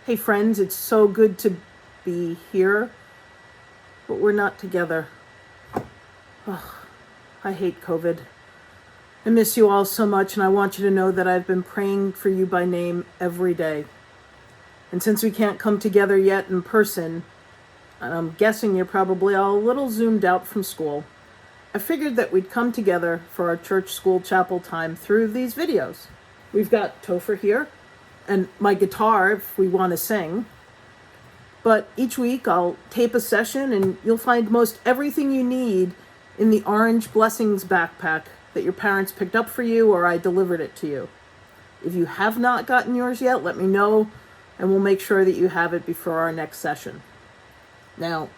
Hey friends, it's so good to be here, but we're not together. Oh, I hate COVID. I miss you all so much, and I want you to know that I've been praying for you by name every day. And since we can't come together yet in person, and I'm guessing you're probably all a little zoomed out from school, I figured that we'd come together for our church, school, chapel time through these videos. We've got Topher here, and my guitar if we want to sing. But each week I'll tape a session and you'll find most everything you need in the orange Blessings backpack that your parents picked up for you or I delivered it to you. If you have not gotten yours yet, let me know and we'll make sure that you have it before our next session. Now,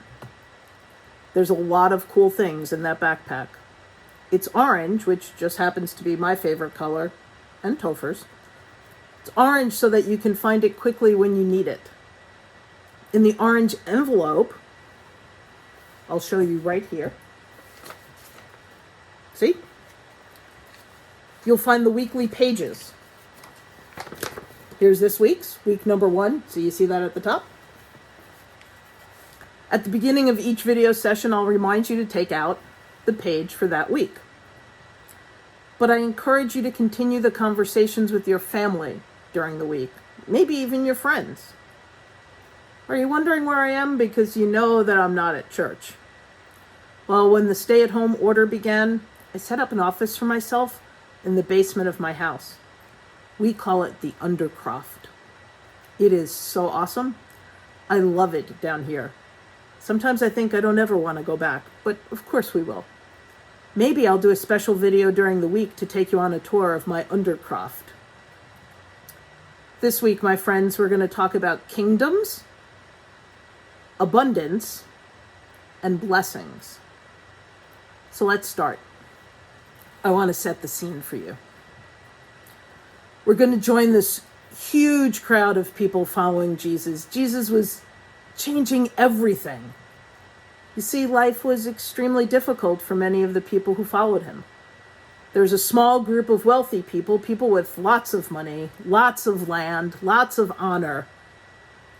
there's a lot of cool things in that backpack. It's orange, which just happens to be my favorite color, and Topher's. It's orange so that you can find it quickly when you need it. In the orange envelope, I'll show you right here. See? You'll find the weekly pages. Here's this week's, week number 1. So you see that at the top? At the beginning of each video session, I'll remind you to take out the page for that week. But I encourage you to continue the conversations with your family during the week, maybe even your friends. Are you wondering where I am? Because you know that I'm not at church. Well, when the stay-at-home order began, I set up an office for myself in the basement of my house. We call it the Undercroft. It is so awesome. I love it down here. Sometimes I think I don't ever want to go back, but of course we will. Maybe I'll do a special video during the week to take you on a tour of my Undercroft. This week, my friends, we're going to talk about kingdoms, abundance, and blessings. So let's start. I want to set the scene for you. We're going to join this huge crowd of people following Jesus. Jesus was changing everything. You see, life was extremely difficult for many of the people who followed him. There's a small group of wealthy people, people with lots of money, lots of land, lots of honor.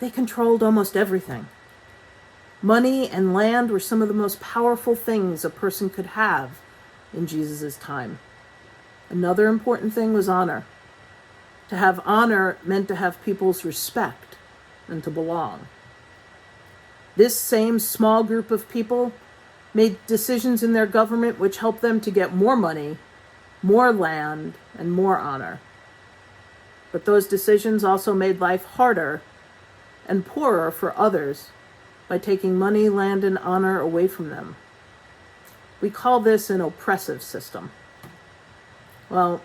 They controlled almost everything. Money and land were some of the most powerful things a person could have in Jesus' time. Another important thing was honor. To have honor meant to have people's respect and to belong. This same small group of people made decisions in their government which helped them to get more money, more land, and more honor. But those decisions also made life harder and poorer for others by taking money, land, and honor away from them. We call this an oppressive system. Well,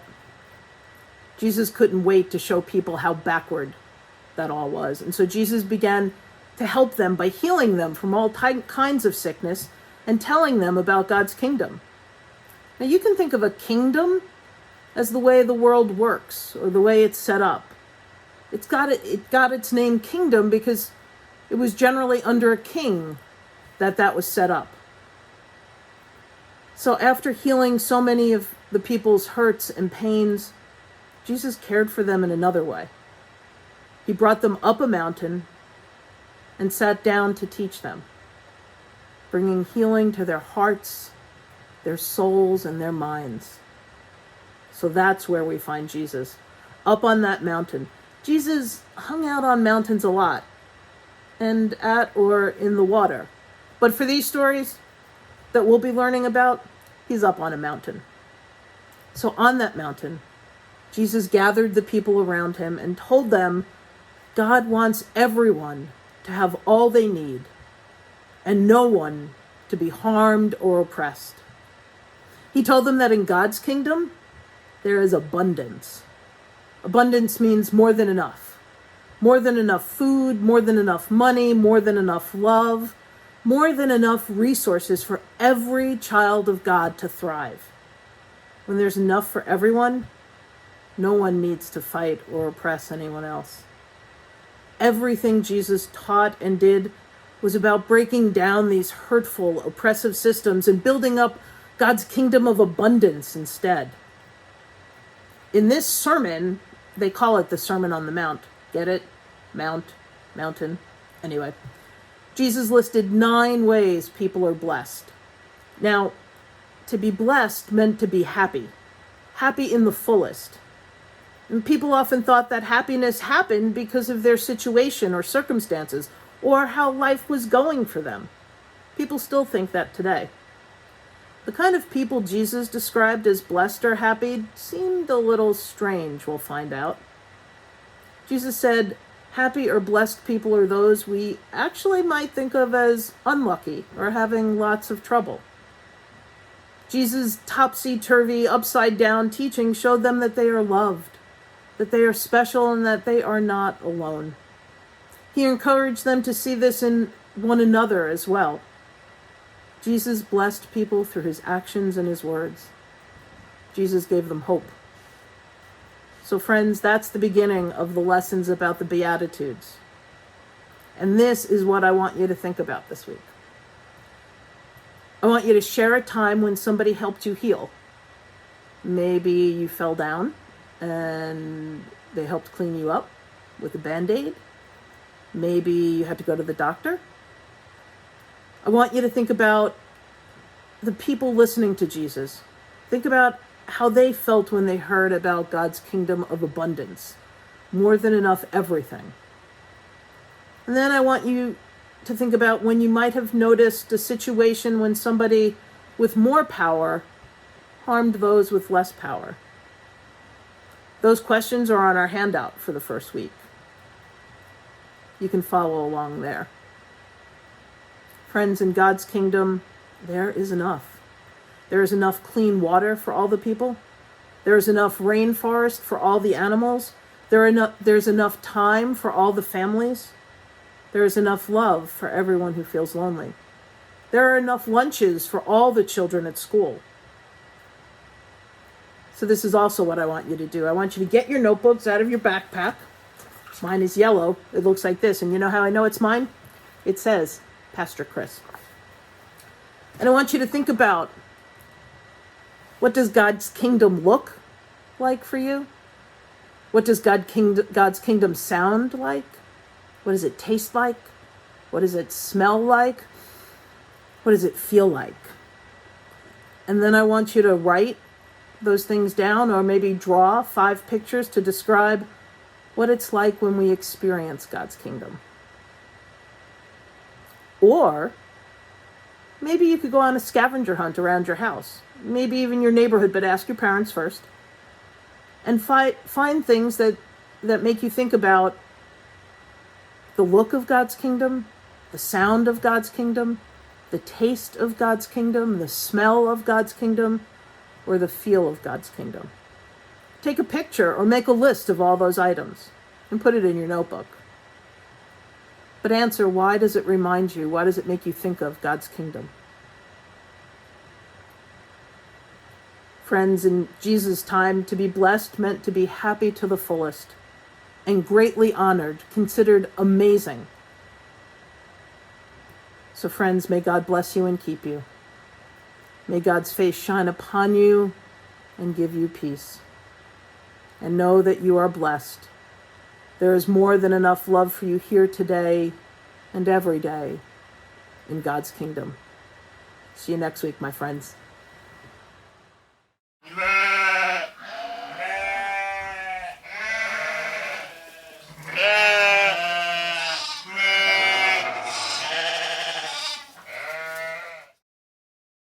Jesus couldn't wait to show people how backward that all was. And so Jesus began to help them by healing them from all kinds of sickness and telling them about God's kingdom. Now you can think of a kingdom as the way the world works or the way it's set up. It got its name kingdom because it was generally under a king that was set up. So after healing so many of the people's hurts and pains, Jesus cared for them in another way. He brought them up a mountain and sat down to teach them, bringing healing to their hearts, their souls, and their minds. So that's where we find Jesus, up on that mountain. Jesus hung out on mountains a lot, and at or in the water. But for these stories that we'll be learning about, he's up on a mountain. So on that mountain, Jesus gathered the people around him and told them God wants everyone to have all they need and no one to be harmed or oppressed. He told them that in God's kingdom, there is abundance. Abundance means more than enough. More than enough food, more than enough money, more than enough love, more than enough resources for every child of God to thrive. When there's enough for everyone, no one needs to fight or oppress anyone else. Everything Jesus taught and did was about breaking down these hurtful, oppressive systems and building up God's kingdom of abundance instead. In this sermon, they call it the Sermon on the Mount. Get it? Mount. mountain. Anyway, Jesus listed 9 ways people are blessed. Now, to be blessed meant to be happy, happy in the fullest. And people often thought that happiness happened because of their situation or circumstances, or how life was going for them. People still think that today. The kind of people Jesus described as blessed or happy seemed a little strange, we'll find out. Jesus said, happy or blessed people are those we actually might think of as unlucky or having lots of trouble. Jesus' topsy-turvy, upside-down teaching showed them that they are loved, that they are special, and that they are not alone. He encouraged them to see this in one another as well. Jesus blessed people through his actions and his words. Jesus gave them hope. So friends, that's the beginning of the lessons about the Beatitudes. And this is what I want you to think about this week. I want you to share a time when somebody helped you heal. Maybe you fell down and they helped clean you up with a Band-Aid. Maybe you had to go to the doctor. I want you to think about the people listening to Jesus. Think about how they felt when they heard about God's kingdom of abundance, more than enough everything. And then I want you to think about when you might have noticed a situation when somebody with more power harmed those with less power. Those questions are on our handout for the first week. You can follow along there. Friends, in God's kingdom, there is enough. There is enough clean water for all the people. There is enough rainforest for all the animals. There's enough time for all the families. There is enough love for everyone who feels lonely. There are enough lunches for all the children at school. So this is also what I want you to do. I want you to get your notebooks out of your backpack. Mine is yellow. It looks like this. And you know how I know it's mine? It says, Pastor Chris. And I want you to think about, what does God's kingdom look like for you? What does God's kingdom sound like? What does it taste like? What does it smell like? What does it feel like? And then I want you to write those things down, or maybe draw 5 pictures to describe what it's like when we experience God's kingdom. Or maybe you could go on a scavenger hunt around your house, maybe even your neighborhood, but ask your parents first, and find things that make you think about the look of God's kingdom, the sound of God's kingdom, the taste of God's kingdom, the smell of God's kingdom, or the feel of God's kingdom. Take a picture or make a list of all those items and put it in your notebook. But answer, why does it remind you? Why does it make you think of God's kingdom? Friends, in Jesus' time, to be blessed meant to be happy to the fullest and greatly honored, considered amazing. So friends, may God bless you and keep you. May God's face shine upon you and give you peace. And know that you are blessed. There is more than enough love for you here today and every day in God's kingdom. See you next week, my friends.